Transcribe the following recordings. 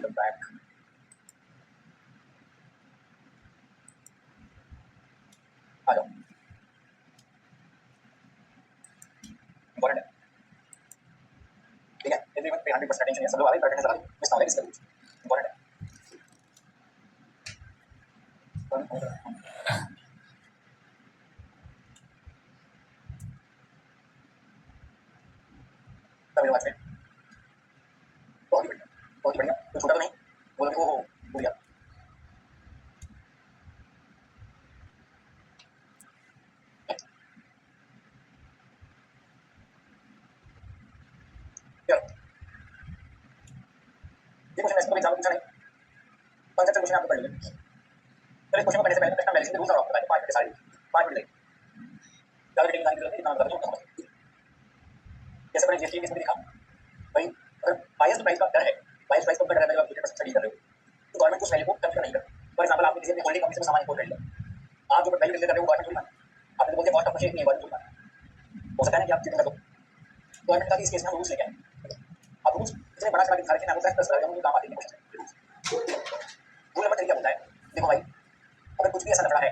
Welcome back. आ जाओ, important है। ठीक है, एवरीवन पे 100% अटेंशन है, सब लोग आ रहे हैं, अटेंडेंस लगा दो, मिस ना हो इसका कुछ इंपॉर्टेंट है। तमिल बात में बहुत ही बढ़िया, बहुत ही बढ़िया। तो छोटा तो नहीं बोला कि ओहो भूल गया। चलो, ये क्वेश्चन ऐसे तो एग्जाम में पूछा नहीं, कंसेप्ट क्वेश्चन आपको पढ़ लेंगे। चलो, इस क्वेश्चन को पढ़ने से पहले प्रश्न वैलिडेशन के रूल्स और आपको बताएं, 5 मिनट सारे 5 मिनट लगेंगे। ज्यादा डिटेल जानने की जरूरत नहीं, इतना बता दो तो समझ। जैसे मैंने जीएसटी में दिखा भाई, अगर बायस्ड प्राइस का डर है, बायस्ड प्राइस का डर है, अगर आप 50% स्टडी कर रहे हो तो गवर्नमेंट उस वैल्यू को कंसीडर नहीं करती। फॉर एग्जांपल, आपने किसी अपनी होल्डिंग कंपनी से सामान इंपोर्ट कर लिया, आप जो वैल्यू डिक्लेयर कर रहे हो गवर्नमेंट थोड़ी माने, आपने बोलते कॉस्ट ऑफ परचेज नहीं है, गवर्नमेंट थोड़ी माने। हो सकता है ना कि आप चीटिंग कर दो, गवर्नमेंट का इस केस में रूल्स लेके आए। अब रूल्स इतने बड़ा चला के दिखा रखे हैं, आपको टैक्स कर रहे हो, काम आते हैं क्वेश्चन। रूल नंबर 3 क्या बोलता है? देखो भाई, अगर कुछ भी ऐसा लग रहा है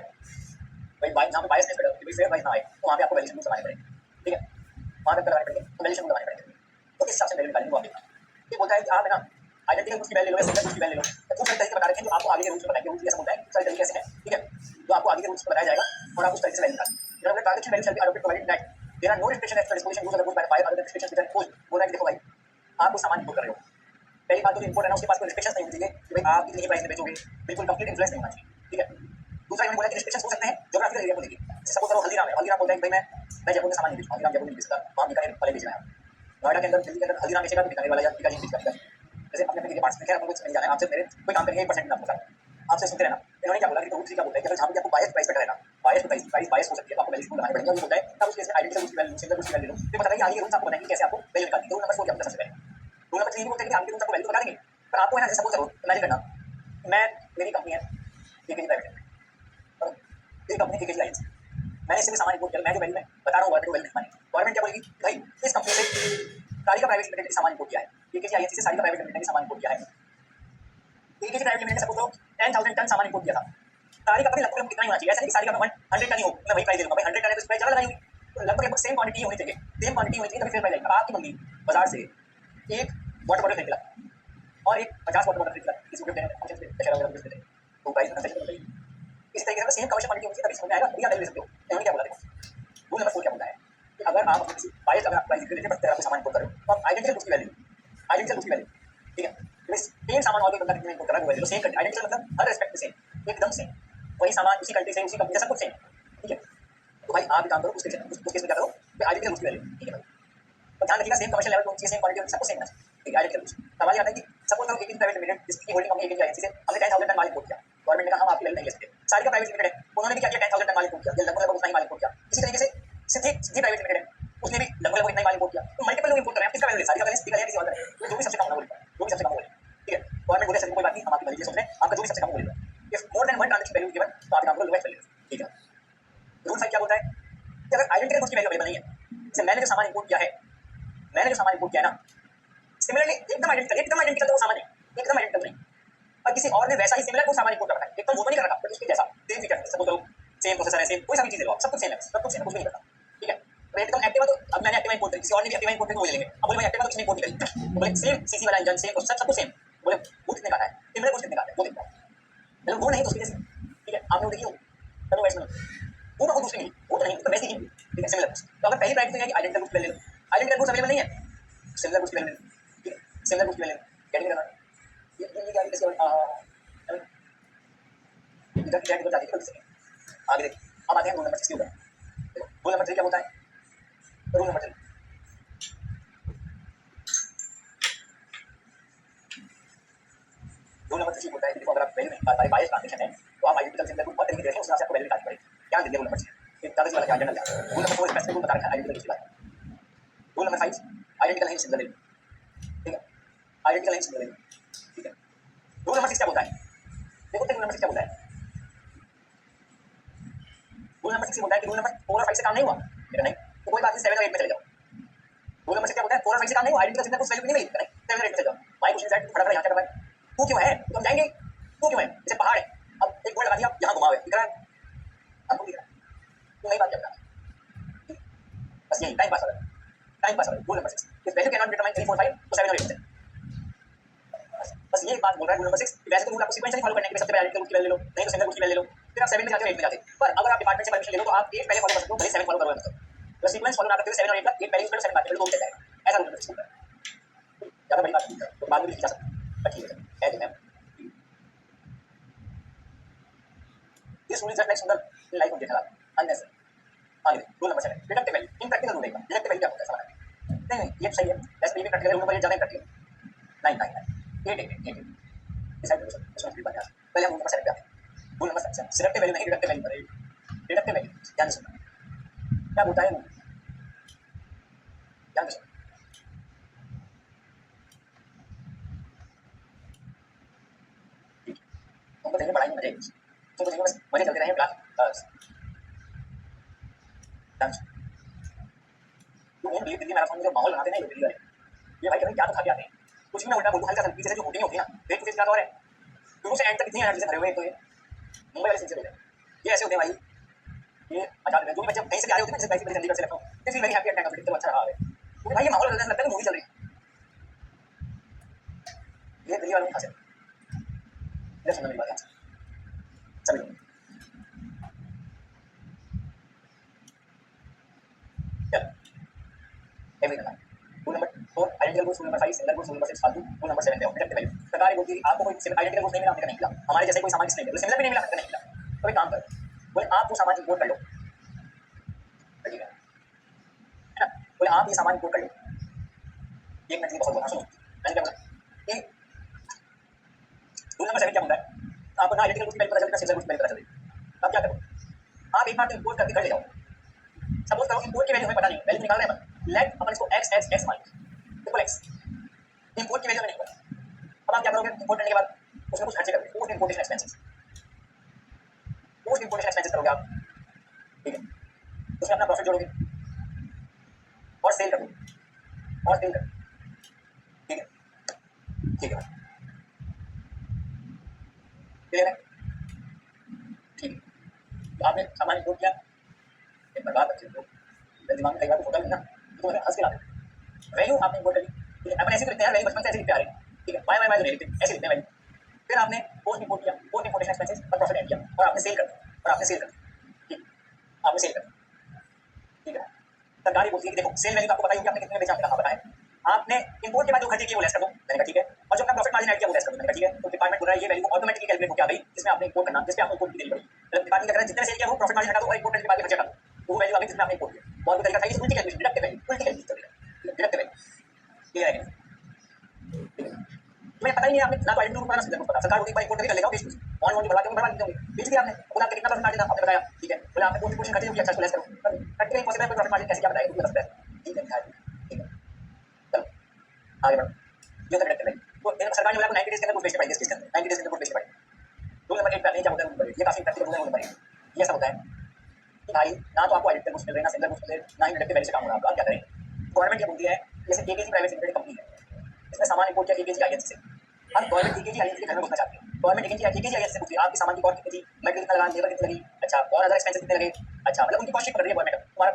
भाई, जहाँ पे बायस नहीं कर रहा, फेयर प्राइस ना आए, तो वहाँ पे आपको वैल्यूएशन रूल लगाने पड़ेंगे। ठीक है, वहाँ पे लगाने पड़ेंगे, तो वैल्यूएशन रूल लगाने पड़ेंगे। तो किस हिसाब से वैल्यू निकालेंगे वो आप देखना। ये बोलता है कि आप है ना आइडेंटिकल गुड्स की वैल्यू ले लो या सिंगल गुड्स की वैल्यू ले लो, तो खूब सारे तरीके बता रखे हैं जो आपको आगे के रूल्स में बताएंगे। रूल्स ऐसा बोलता है सारे तरीके ऐसे हैं, ठीक है, जो आपको आगे के रूल्स में बताया जाएगा और आप उस तरीके से वैल्यू निकालेंगे। जब हमने transaction value shall be allocated provided that there are no restriction as per disposition rules of the good by other restrictions with an imposed. बोला है कि देखो भाई, आप कुछ सामान इंपोर्ट कर रहे हो, पहली बात तो इंपोर्ट है ना, उसके पास कोई रिस्ट्रिक्शंस नहीं होनी चाहिए कि भाई आप इतनी ही प्राइस में बेचोगे, बिल्कुल कंप्लीट इन्फ्लुएंस नहीं होना चाहिए। ठीक है, दूसरा इन्होंने बोला कि रिस्ट्रिक्शंस हो सकते हैं ज्योग्राफिकल एरिया को लेके। जैसे सपोज करो हल्दीराम है, हल्दीराम बोलता है कि भाई मैं जयपुर में सामान नहीं बेचूंगा, हल्दीराम जयपुर नहीं बेचता, वहाँ बीकानेर वाले बेच रहे हैं। नोएडा के अंदर, दिल्ली के अंदर हल्दीराम बेचेगा तो बीकानेर वाला या बीकानेर बेचेगा। जैसे अपने अपने पार्ट्स में, खैर अपन कुछ नहीं जाना है, आपसे मेरे कोई काम करेंगे 1% आपको बताऊं, आपसे सुनते रहना। इन्होंने क्या बोला कि रूल 3 क्या बोलता है कि अगर जहाँ पे आपको बायस प्राइस बेटर है ना, बायस प्राइस हो सकती है, तो आपको वैल्यू लगानी पड़ेगी। और ये बोलता है कि आप उस केस में आइडेंटिकल गुड्स की वैल्यू, सिंगल गुड्स की वैल्यू लो। तो पता है कि आगे रूल्स आपको बताएंगे कैसे आपको वैल्यू निकालनी है। रूल नंबर 4 क्या बोलता है सबसे पहले? रूल नंबर 3 बोलता है कि आगे रूल्स आपको वैल्यू तो बता देंगे, पर आपको है ना, जैसे सपोज करो, इमेजिन करना, मैं, मेरी कंपनी है एकेजी प्राइवेट लिमिटेड, और मेरी कंपनी एकेजी आईएनसी, मैंने इससे भी सामान इंपोर्ट किया, मैं जो वैल्यू में बता रहा हूँ गवर्नमेंट को वैल्यू नहीं, गवर्नमेंट क्या बोलेगी भाई, इस कंपनी से सारिका प्राइवेट लिमिटेड ने सामान इंपोर्ट किया है, एकेजी आईएनसी से सारिका प्राइवेट लिमिटेड ने सामान इंपोर्ट किया है। एकेजी प्राइवेट लिमिटेड ने सपोज करो 10,000 टन सामान इंपोर्ट किया था, सारिका का भी लगभग कितना ही होना चाहिए, ऐसा नहीं कि सारिका का 100 टन ही हो, मैं वही प्राइस दे दूंगा भाई, 100 टन है तो प्राइस ज़्यादा लगाई होगी, तो लगभग सेम क्वांटिटी होनी चाहिए, सेम क्वांटिटी होनी चाहिए, तभी फिर प्राइस आएगा। आपकी मम्मी बाजार से एक वाटर बॉटल खरीद ला और एक 50 वाटर बॉटल खरीद ला, किसी को देने फंक्शन पे दशहरा वगैरह कुछ देते, तो प्राइस में सही बताइए। इस तरीके से सेम कमर्शियल क्वांटिटी होनी चाहिए, तभी समझ में आएगा, तभी आप वैल्यू दे सकते हो। इन्होंने क्या बोला देखो, रूल नंबर 4 क्या बोलता है कि अगर आप किसी बायस, अगर आप प्राइस दे देते हैं, आपको सामान इंपोर्ट कर रहे हो, तो आप आइडेंटिकल गुड्स की वैल्यू, आइडेंटिकल गुड्स की वैल्यू, ठीक है, तो सेम सामान और कोई बंदा कितने इंपोर्ट कर रहा है वो वैल्यू सेम, आइडेंटिकल मतलब हर रिस्पेक्ट में सेम, एकदम सेम, वही सामान उसी कंट्री से, उसी कंपनी से, सब कुछ सेम। ठीक है, तो भाई आप एक काम करो, उस केस में क्या करो, आइडेंटिकल गुड्स की वैल्यू। ठीक है भाई, और ध्यान रखिएगा सेम कमर्शियल लेवल पे होनी चाहिए, सेम क्वांटिटी सबको सेम होना चाहिए। ठीक है, आइडेंटिकल गुड्स। सवाल ये आता है कि सपोज करो एकेजी प्राइवेट लिमिटेड, जिसकी होल्डिंग कंपनी एकेजी आईएनसी से, हमने 10,000 टन माल इंपोर्ट किया, गवर्नमेंट ने कहा हम आपकी वैल्यू नहीं ले सकते। सारिका प्राइवेट लिमिटेड है, उन्होंने भी क्या किया, 10,000 टन माल इंपोर्ट किया, या लगभग उतना ही माल इंपोर्ट किया। इसी तरीके से सिद्धि प्राइवेट लिमिटेड है, उसने भी लगभग इतना ही माल इंपोर्ट किया, तो मल्टीपल लोग इंपोर्ट कर रहे हैं, किसका वैल्यू ले, सारिका वैल्यू का या किसी और का, तो जो भी सबसे कम होगा वो लेगा, जो भी सबसे कम होगा। ठीक है, गवर्नमेंट बोले कोई बात नहीं, हम आपकी वैल्यू सोच रहे हैं, आपका जो भी सबसे कम होगा। If more than one transaction value given, तो आप काम करो लोएस्ट वैल्यू। ठीक है, रूल 5 क्या बोलता है कि अगर आइडेंटिकल गुड्स की वैल्यू अवेलेबल नहीं है, जैसे मैंने जो सामान इंपोर्ट किया है, मैंने जो सामान इंपोर्ट किया है ना, सिमिलरली एकदम आइडेंटिकल तो वो सामान है, एकदम आइडेंटिकल नहीं, और किसी और ने वैसा ही सिमिलर वो सामान इंपोर्ट कर रखा है, एकदम वो तो नहीं कर रखा, बट उसके जैसा सेम फीचर, सपोज करो सेम प्रोसेसर है, सेम कोई सा भी चीज लो, सब कुछ सेम है, सब कुछ सेम, कुछ भी नहीं करता। ठीक है, तो एकदम एक्टिवा, तो अब मैंने एक्टिवा इंपोर्ट करी, किसी और ने भी एक्टिवा इंपोर्ट करी, तो वो ले लेंगे। अब बोले भाई एक्टिवा तो किसने इंपोर्ट करी, तो बोले सेम सीसी वाला इंजन, सेम सब कुछ सेम, बोले वो कितने का है, सिमिलर कुछ कितने का है, वो देखता है, मतलब वो नहीं तो उसके जैसे। ठीक है, आपने वो देखी हो चलो वैसे वो ना, वो दूसरी नहीं, वो तो नहीं, तो वैसे ही। ठीक है, सिमिलर कुछ, तो अगर पहली प्राइस तो है कि आइडेंटिकल कुछ ले लो, आइडेंटिकल कुछ अवेलेबल नहीं है, सिमिलर कुछ ले लो। ठीक है, सिमिलर कुछ ले लो, गेटिंग करना ये क्या कैसे इधर क्या इधर जाती है, आगे देखिए। अब आते हैं रूल नंबर 6 के ऊपर। देखो रूल नंबर 3 क्या बोलता है, रूल नंबर 3, रूल नंबर 3 बोलता है कि देखो अगर आप वैल्यू नहीं, हमारे बायस ट्रांजैक्शन है, तो आप आइडेंटिकल सिमिलर को बहुत तरीके से देखें, उससे आपको वैल्यू निकालनी पड़ेगी। क्या दे दिया रूल नंबर 6, एक कागज वाला क्या जनरल क्या, रूल नंबर 4 स्पेसिफिक रूल बता रखा है आइडेंटिकल की बात। रूल नंबर 5 आइडेंटिकल नहीं सिमिलर। ठीक है, आइडेंटिकल नहीं सिमिलर। ठीक है, रूल नंबर 6 क्या बोलता है, देखो रूल नंबर 6 क्या बोलता है, रूल नंबर 6 बोलता है कि रूल नंबर 4 और 5 से काम नहीं हुआ, नहीं तो कोई बात नहीं, 7 और 8 में चले जाओ। रूल नंबर 6 क्या बोलता है, 4 और 5 से काम नहीं हुआ, आइडेंटिकल सिमिलर कुछ वैल्यू नहीं मिली, 7 और 8 में चले जाओ। भाई क्वेश्चन है फटाफट यहाँ क्या करना है, तू क्यों है, तो हम जाएंगे, तू क्यों है, जैसे पहाड़ है, अब एक बोर्ड लगा दिया, यहाँ घुमाओ है, दिख रहा है, हमको दिख रहा है, तू नई बात क्या बता, बस यही टाइम पास हो रहा है, टाइम पास हो रहा है। Rule number 6, if value can not determine 3 4 5 तो 7 और 8 बस ये बात बोल रहा है रूल नंबर 6 कि वैसे तो रूल आपको सीक्वेंशियली फॉलो करने के लिए सबसे पहले रूल की वैल्यू ले लो, नहीं तो सिंगल रूल की वैल्यू ले लो, फिर आप 7 में जाते हो 8 में जाते हो, पर अगर आप डिपार्टमेंट से परमिशन ले लो तो आप 8 पहले फॉलो कर सकते हो, भले 7 फॉलो करो मतलब, तो सीक्वेंस फॉलो ना करते हुए 7 और 8 का 8 पहले यूज करो 7 बाद में तो वो चल जाएगा, ऐसा रूल नंबर 6 बोल रहा है। ज्यादा बड़ी बात नहीं है, तो बाद में भी लिखा सकते हैं, पर ठीक है तो ma'am this rule is just like single life of Jethalal unnecessary. आगे rule number 7 deductive value, impractical rule है, डिडक्टिव वैल्यू क्या होता है समझ नहीं, ये सही है, वैसे भी प्रैक्टिकल रूल नंबर ये ज्यादा प्रैक्टिकल 9 9 8 8 8 डिसाइड करो उसमें भी बता, पहले हम रूल नंबर 7 पे आते हैं। रूल नंबर 7 सिलेक्टिव वैल्यू नहीं डिडक्टिव वैल्यू पर डिडक्टिव वैल्यू ध्यान से सुनना क्या होता है, ध्यान से सुनना, तुमको देखने पढ़ाई में मजे, तुमको देखने बस मजे चलते रहे क्लास, ध्यान से तू नहीं दिल्ली मैराथन में जो माहौल बनाते हैं दिल्ली वाले, ये भाई क्या तो खा के आते हैं, कुछ भी ना उल्टा बोल हल्का सा पीछे से जो होती होती है ना, फेस टू फेस क्या तो और है, शुरू से एंड तक कितनी एनर्जी से भरे हुए हैं, तो ये मुंबई वाले सिंसियर होते हैं, ये ऐसे होते हैं भाई, ये आजाद है, जो भी बच्चे कहीं से भी आ रहे होते हैं, जैसे कहीं से चंडीगढ़ से Lucknow, they feel very happy at time, तो अच्छा रहा है, क्योंकि भाई ये माहौल लगता है मूवी चल रही है, ये दिल्ली वालों की खासियत है, सुनने मेरी बात सभी लोग every number rule number 4 identical rules, rule number 5 single rules, rule number 6 फालतू, रूल नंबर 7 पे डिडक्टिव वैल्यू, सरकार बोलती है आपको कोई आइडेंटिकल रूल्स नहीं मिला, आपने नहीं मिला, हमारे जैसे कोई सामान किसने नहीं मिला, सिमिलर भी नहीं मिला, नहीं मिला, तो एक काम कर, बोले आप वो सामान इंपोर्ट कर लो, ठीक है ना, बोले आप ये सामान इंपोर्ट कर लो, एक मिनट बहुत बोलना सुनो, मैंने क्या बोला कि रूल नंबर 7 क्या बोलता है, आपको ना आइडेंटिकल रूल्स की वैल्यू पता चले ना सिमिलर रूल्स की वैल्यू पता चले, आप क्या करो, आप एक बार इंपोर्ट करके घर ले जाओ, सपोज करो इंपोर्ट की वैल्यू हमें पता नहीं, वैल्यू निकालना है अपन, लेट अपन इसको x x x मान ट्रिपल x, इंपोर्ट की वैल्यू हमें नहीं पता, अब आप क्या करोगे इंपोर्ट करने के बाद उसमें कुछ खर्चे करोगे, post importation expenses, post importation expenses करोगे आप, ठीक है, उसमें अपना प्रॉफिट जोड़ोगे और सेल करोगे और सेल करोगे, ठीक है, ठीक है, क्लियर है, ठीक है, तो आपने सामान इंपोर्ट किया, एक बार बात अच्छे से दिमाग में कई बार कुछ होता नहीं ना, तो हंस के लाते, वैल्यू आपने इंपोर्ट करी, ठीक है, अपन ऐसे लिखते हैं वैल्यू बचपन से ऐसे लिखते आ रहे हैं, ठीक है, वाई वाई वाई लिखते हैं ऐसे लिखते हैं वैल्यू, फिर आपने पोस्ट इंपोर्ट किया, पोस्ट इंपोर्टेशन एक्सपेंसेस और प्रॉफिट ऐड किया और आपने सेल कर दिया और आपने सेल कर दिया, ठीक, आपने सेल कर दिया, ठीक है, सरकार ये बोलती है कि देखो सेल वैल्यू आपको पता ही कि आपने कितने में बेचा, आपने कहाँ बताया, आपने इंपोर्ट के बाद जो खर्चे किए वो लेस कर दो, मैंने कहा ठीक है, और जो अपना प्रॉफिट मार्जिन ऐड किया वो लेस कर दो, मैंने कहा ठीक है, तो डिपार्टमेंट बोल रहा है ये वैल्यू ऑटोमेटिकली कैलकुलेट होकर आ गई जिसमें आपने इंपोर्ट करना, जिसपे आपको इंपोर्ट की देनी पड़ी, मतलब डिपार्टमेंट क्या कर रहा है जितने सेल किया वो प्रॉफिट मार्जिन हटा दो और इंपोर्ट करने के बाद खर्चे हटा दो, वो वैल्यू आ गई जिसमें आपने इंपोर्ट किया, और भी तरीका था ये उल्टी कैलकुलेशन, डिडक्टिव वैल्यू, उल्टी कैलकुलेशन, डिडक्टिव वैल्यू, क्लियर है, तुम्हें पता ही नहीं, आपने ना तो आइडेंटिटी पता ना पता, सरकार बोलती है इंपोर्ट करके कर लेगा बीच में ऑन ऑन बढ़ा के बढ़ा देंगे, बीच में आपने बोला आपने कितना प्रॉफिट मार्जिन आपने बताया, ठीक है, बोला आपने पोस्ट इंपोर्टेशन खर्चे किया, अच्छा लेस करो, प्रैक्टिकली इम्पॉसिबल है, प्रॉफिट मार्जिन कैसे क्या बताएगा, मुझे बताया, ठीक है, ठीक है, चलो आगे बढ़ो, ये तो डिडक्टिव वैल्यू, तो सरकार ने बोला 90 डेज के अंदर कुछ बेचने पड़ेंगे, इस केस के अंदर 90 डेज के अंदर कुछ बेचने पड़ेंगे, रूल नंबर 8 का नहीं क्या होता है, रूल नंबर 8 ये काफी प्रैक्टिकल रूल नंबर 8, ये सब होता है कि भाई ना तो आपको आइडेंटिकल रूल्स मिल रहे हैं ना सिंगल रूल्स मिल रहे हैं, ना ही डिडक्टिव वैल्यू से काम हो रहा है, आप क्या करें, गवर्नमेंट ये बोलती है जैसे एकेजी प्राइवेट लिमिटेड कंपनी है, इसमें सामान इंपोर्ट किया एकेजी आईएनसी से, अब गवर्नमेंट एकेजी आईएनसी के घर में घुसना चाहती है, गवर्नमेंट एकेजी आईएनसी से पूछती है आपकी सामान की कॉस्ट कितनी थी, मेटेरियल कितना लगा, लेबर कितनी लगी, अच्छा और अदर एक्सपेंसेस कितने लगे, अच्छा मतलब उनकी कॉस्ट पकड़ रही है गवर्नमेंट, तुम्हारा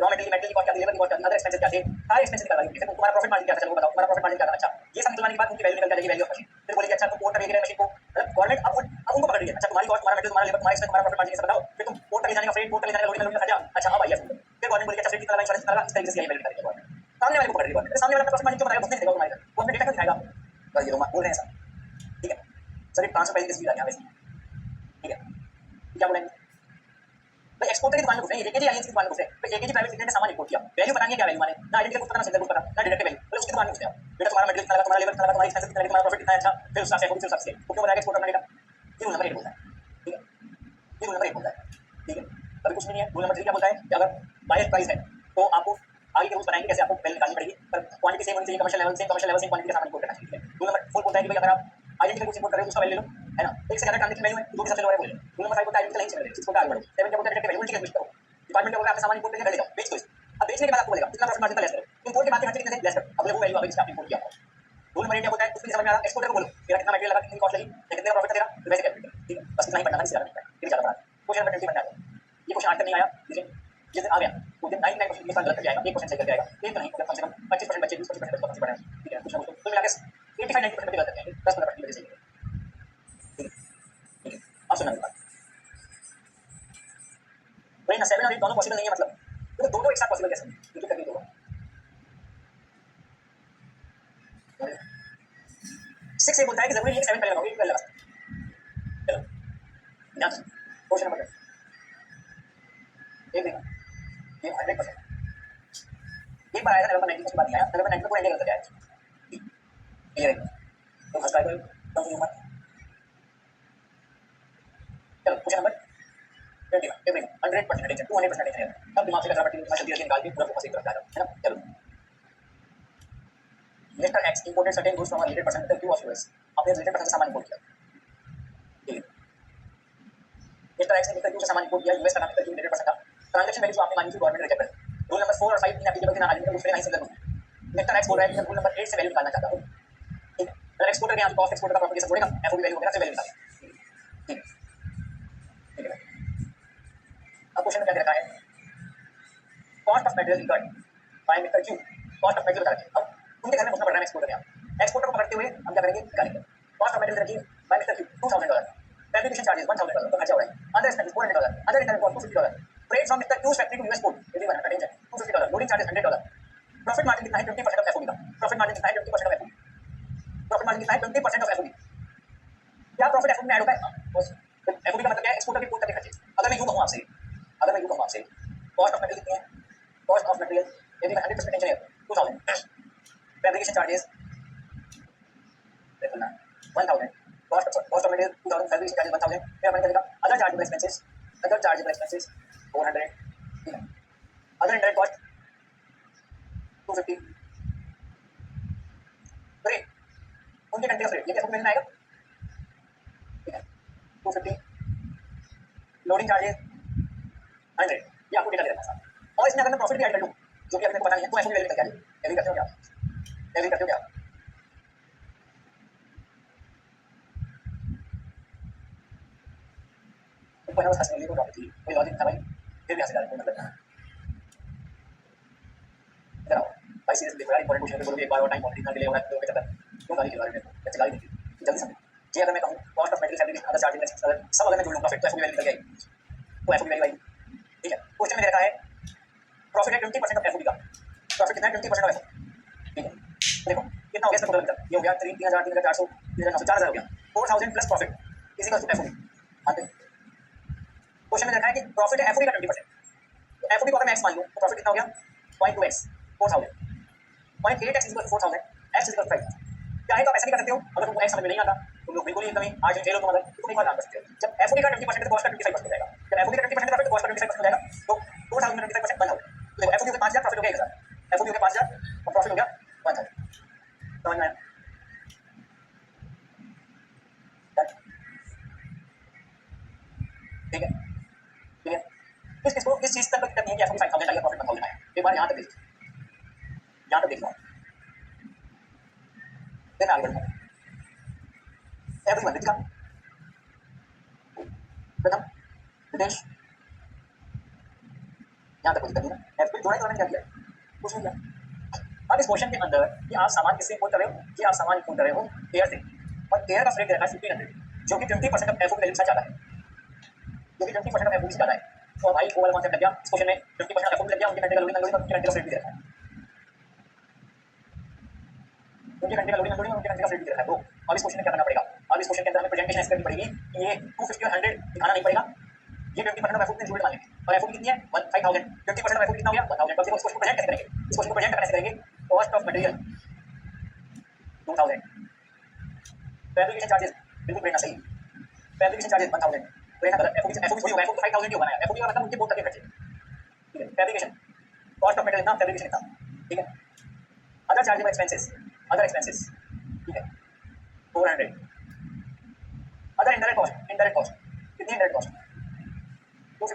रॉ मटेरियल की कॉस्ट क्या थी, लेबर की कॉस्ट क्या थी, अदर एक्सपेंसेस क्या थे, सारे एक्सपेंसेस निकाल रही है, तुम्हारा प्रॉफिट मार्जिन क्या था, चलो बताओ तुम्हारा प्रॉफिट मार्जिन क्या था, अच्छा ये सब निकलने के बाद उनकी वैल्यू निकल जाएगी, वैल्यू ऑफ मशीन, फिर बोलेगी अच्छा तुम पोर्ट करेगी मशीन को, मतलब गवर्नमेंट अब उनको पकड़ रही है, अच्छा तुम्हारी कॉस्ट, तुम्हारा मटेरियल, तुम्हारा लेबर, तुम्हारा एक्सपेंस, तुम्हारा प्रॉफिट मार्जिन कैसे बताओ, फिर तुम पोर्ट ले जाने का फ्रेट, पोर्ट ले जाने का लोडिंग का खर्चा, अच्छा हाँ भाई फिर गवर्नमेंट बोलेगी अच्छा फ्रेट कितना लगा, इंश्योरेंस कितना लगा, इस तरीके से यही वैल्यू निकालेगी गवर्नमेंट, सामने वाले को पकड़ रही है गवर्नमेंट, सामने वाला प्रॉफिट मार्जिन क्यों बताएगा, उसने दिखाएगा तुम्हारे को, गवर्नमेंट डेटा क्यों दिखाएगा, तो ये लोग बोल रहे हैं सर, ठीक है, सर एक ट्रांसफर प्राइसिंग की स्पीड आ गया वैसे, ठीक है, क्या बोलेंगे भाई एक्सपोर्टर की दुकान में घुसे, एकेजी आईएनसी की दुकान में घुसे, तो एकेजी प्राइवेट लिमिटेड ने सामान इंपोर्ट किया, वैल्यू पता नहीं है क्या वैल्यू माने, ना आइडेंटिकल कुछ पता ना सिंगल कुछ पता ना डिडक्टिव वैल्यू, बोले उसकी दुकान में घुसे आप, बेटा तुम्हारा मटेरियल कितना लगा, तुम्हारा लेबर कितना लगा, तुम्हारी एक्सपेंसेस कितना लगे, तुम्हारा प्रॉफिट कितना है, अच्छा फिर उसका से फिर सबसे वो क्यों बताएगा एक्सपोर्टर ने, ये रूल नंबर 8 बोलता है, ठीक है, ये रूल नंबर 8 बोलता है, ठीक है, अभी कुछ नहीं है, रूल नंबर 3 क्या बोलता है कि अगर बायर प्राइस है तो आपको आगे के रूल्स बनाएंगे कैसे आपको वैल्यू निकालनी पड़ेगी, पर क्वांटिटी सेम होनी चाहिए, कमर्शियल लेवल सेम क्वांटिटी का सामान इंपोर्ट करना चाहिए, रूल नंबर 4 बोलता है कि भाई अगर आप आइडेंटिकल कुछ इंपोर्ट कर रहे हो उसका वैल्यू ले लो, है ना, एक से ज्यादा ट्रांजैक्शन वैल्यू है तो सबसे लोअर बोले, रूल नंबर 5 बोलता है आइडेंटिकल नहीं चलेगा, 6 बोलता है आगे बढ़ो, 7 क्या बोलता है डिडक्टिव वैल्यू उल्टी कैलकुलेट करो, डिपार्टमेंट क्या बोल रहा है आपने सामान इंपोर्ट करके घर ले जाओ बेच दो, अब बेचने के बाद आपको बोलेगा कितना प्रॉफिट मार्जिन लेस करो, इंपोर्ट के बाद के खर्चे कितने थे लेस करो, अब वो वैल्यू आ गई जिसका आपने इंपोर्ट किया, रूल नंबर 8 क्या होता है कुछ भी समझ में आ रहा है एक्सपोर्टर को बोलो मेरा कितना मटेरियल लगा कितनी कॉस्ट लगी या कितने का प्रॉफिट तेरा तो वैसे कैलकुलेट कर ठीक है बस इतना ही पढ़ना था इससे ज्यादा नहीं पढ़ना ये ज्यादा पढ़ा क्वेश्चन नंबर 20 बनना है ये क्वेश्चन आज तक नहीं आया ठीक है जिस दिन आ गया उस दिन 99% इंसान गलत करके आएगा एक क्वेश्चन सही करके आएगा एक तो नहीं कम से कम 25% बच्चे 20% बच्चे पढ़े ठीक है कुछ ना कुछ तो मिला के 85-90% बच्चे गलत करके आएंगे 10-15% बच्चे सही करेंगे ठीक है अब सुनना मेरी बात भाई ना 7 और 8 दोनों पॉसिबल नहीं है मतलब तो दोनों एक साथ पॉसिबल कैसे ये तो करके दो 6 ये बोलता है कि जरूरी नहीं है कि 7 पहले लगाओ 8 पहले लगा चलो ध्यान से क्वेश्चन नंबर 1 देखो ये 100% एक बार आया था नवंबर 19 के बाद नहीं आया नवंबर 19 को इंडिया करके आया क्लियर है तो फर्स्ट टाइम तो ये मत चलो question number 21 everything 100% attention 200% attention अब दिमाग से कचरा मट्टी जल्दी जल्दी निकाल के पूरा फोकस एक तरफ जा रहा है ना चलो mister X imported certain goods from a related person to US अपने रिलेटेड पर्सन से सामान इंपोर्ट किया ठीक है मिस्टर एक्स ने मिस्टर क्यू से सामान इंपोर्ट किया यूएस का नाम मिस्टर क्यू रिलेटेड पर्सन था ट्रांजैक्शन वैल्यू जो आपने मांगी थी गवर्नमेंट रिजेक्ट कर रूल नंबर 4 और 5 इन एप्लीकेबल थे ना आज दूसरे नहीं सिंगल मिस्टर एक्स बोल रहा है कि मैं रूल नंबर 8 से वैल्यू निकालना चाहता हूं ठीक है अगर एक्सपोर्टर के यहां कॉस्ट एक्सपोर्टर का प्रॉफिट ये सब जोड़ेगा एफओबी वैल्यू वगैरह से वैल्यू निकालेगा ठीक है अब क्वेश्चन में क्या दे रखा है cost of material incurred by mister Q cost of material बता रखा है अब उनके घर में घुसना पड़ रहा है एक्सपोर्टर के यहाँ एक्सपोर्टर को पकड़ते हुए हम क्या करेंगे निकालेंगे कॉस्ट ऑफ मटेरियल रखिए by mister Q $2000 fabrication charges $1000 का खर्चा हो रहा है other expenses $400 other internet cost $250 freight from mister Q's factory to US port everyone attention $250 loading charges $100 profit margin कितना है 20% ऑफ एफओबी का प्रॉफिट मार्जिन कितना है 20% ऑफ एफओबी प्रॉफिट मार्जिन कितना है 20% ऑफ एफओबी क्या प्रॉफिट एफओबी में add होता है एफओबी का मतलब क्या है एक्सपोर्टर के पोर्ट तक के खर्चे अगर मैं यूं कहूं आपसे कॉस्ट ऑफ मटेरियल कितनी है कॉस्ट ऑफ मटेरियल यदि मैं 100% इंजीनियर 2000 फैब्रिकेशन चार्जेस देखो ना 1000 cost of material 2000 fabrication charges 1000 फिर मैंने कहा अदर चार्जेबल एक्सपेंसेस 400 ठीक है अदर इंडायरेक्ट कॉस्ट 250 फ्रेट उनके कंट्री का फ्रेट ये कैसे मिलना आएगा ठीक है 250 लोडिंग चार्जेस 100 ये आपको डेटा दे रखा है और इसमें अगर मैं प्रॉफिट भी ऐड कर लूं जो कि आपको पता नहीं है तो एफओबी वैल्यू निकल जाएगी एग्री करते हो क्या एग्री करते हो क्या ऊपर है हंसने को टॉपिक थी कोई लॉजिक था भाई फिर भी हंस जा रहे कोई मतलब नहीं इधर आओ भाई सीरियसली देखो यार इंपॉर्टेंट क्वेश्चन पे बोलोगे एक बार और टाइम बहुत इतना डिले हो रहा है तो कहता क्यों गाली क्यों आ रही है कैसे गाली देती जल्दी समझ जी अगर मैं कहूं cost of material fabrication other charges सब अगर मैं जोड़ लूं प्रॉफिट तो एफओबी वैल्यू निकल जाएगी तो एफओबी वैल्यू आएगी ठीक है क्वेश्चन में दे रखा है प्रॉफिट है 20% ऑफ एफओबी का प्रॉफिट कितना है 20% ऑफ एफओबी ठीक है देखो कितना हो गया इसका टोटल ये हो गया 3000 3400 3900 4000 हो गया 4000 plus profit equal to FOB आते क्वेश्चन में देखा है कि प्रॉफिट है एफओबी का 20% तो एफओबी को अगर मैं एक्स मान लूं तो प्रॉफिट कितना हो गया 0.2x 4000 0.8x equal to 4000 x equal to 5 चाहे तो आप ऐसा भी कर सकते हो अगर तुमको x समझ में नहीं आता तुम लोग बिल्कुल ही एकदम आज फेल हो तुम अगर तुम एक बार जान सकते हो जब एफओबी का 20% तो कॉस्ट का 25% हो जाएगा जब एफओबी का 20% प्रॉफिट तो कॉस्ट का 25% हो जाएगा तो 4000 में 25% बन जाएगा तो देखो एफओबी के 5000 प्रॉफिट हो गया 1000 एफओबी के 5000 और प्रॉफिट हो गया 1000 समझ में आया ठीक है ठीक है इस चीज तक नहीं है कि एफओबी 5000 आएगा प्रॉफिट 1000 आएगा एक बार यहां तक देखिए यहां तक देखो फिर आगे बढ़ो एवरीवन रितिका प्रथम विदेश यहां तक कुछ करनी है एफओबी जोड़े तो मैंने क्या किया कुछ नहीं किया अब इस क्वेश्चन के अंदर कि आप सामान किससे इंपोर्ट कर रहे हो कि आप सामान इंपोर्ट कर रहे हो एयर से और एयर का फ्रेट रहना है 1500 जो कि 20% ऑफ एफओबी वैल्यू से ज्यादा है जो कि 20% ऑफ एफओबी से ज्यादा है तो भाई वो वाला कॉन्सेप्ट लग गया इस क्वेश्चन में 20% ऑफ एफओबी लग गया उनके कंट्री का लोडिंग अनलोडिंग और उनके कंट्री का फ्रेट भी रहता है उनके कंट्री का लोडिंग अनलोडिंग और उनके कंट्री का फ्रेट भी रहता है तो अब इस क्वेश्चन में क्या करना पड़ेगा अब इस क्वेश्चन के अंदर हमें प्रेजेंटेशन ऐसे करनी पड़ेगी कि ये 250 और 100 दिखाना नहीं पड़ेगा ये 20% ऑफ एफओबी इंक्लूड मानेंगे और एफओबी कितनी है 5000 20% ऑफ एफओबी कितना हो गया 1000 तो इस क्वेश्चन को प्रेजेंट कैसे करेंगे इस क्वेश्चन को प्रेजेंट कैसे करेंगे cost of material 2000 fabrication charges बिल्कुल प्रेरणा सही फैब्रिकेशन चार्जेस 1000 प्रेरणा गलत एफओबी थोड़ी होगा एफओबी 5000 क्यों बनाया एफओबी का मतलब उनके बोर्ड तक के खर्चे ठीक है फैब्रिकेशन कॉस्ट ऑफ मटेरियल इतना फैब्रिकेशन इतना ठीक है अदर चार्जेबल एक्सपेंसेस ठीक है 400 अदर इंडायरेक्ट कॉस्ट कितनी इंडायरेक्ट कॉस्ट 250